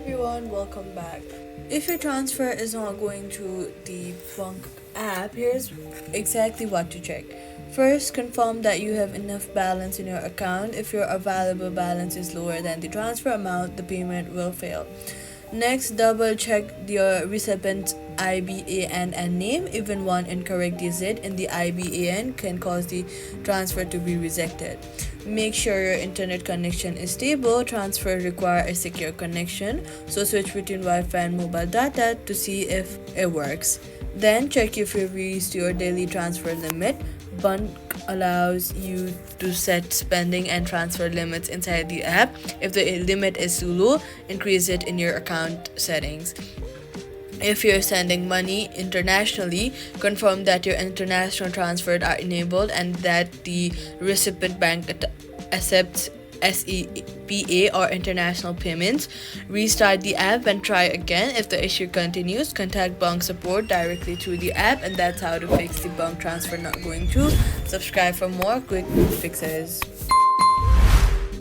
everyone, welcome back. If your transfer is not going to the bunq app, here's exactly what to check. First, confirm that you have enough balance in your account. If your available balance is lower than the transfer amount, the payment will fail. Next, double check your recipient's IBAN and name. Even one incorrect digit in the IBAN can cause the transfer to be rejected. Make sure your internet connection is stable. Transfer require a secure connection, so switch between Wi-Fi and mobile data to see if it works. Then check if you've reached your daily transfer limit. bunq allows you to set spending and transfer limits inside the app. If the limit is too low, increase it in your account settings. If you're sending money internationally, confirm that your international transfers are enabled and that the recipient bank accepts SEPA or international payments. Restart the app and try again. If the issue continues, contact bunq support directly through the app, and that's how to fix the bunq transfer not going through. Subscribe for more quick fixes.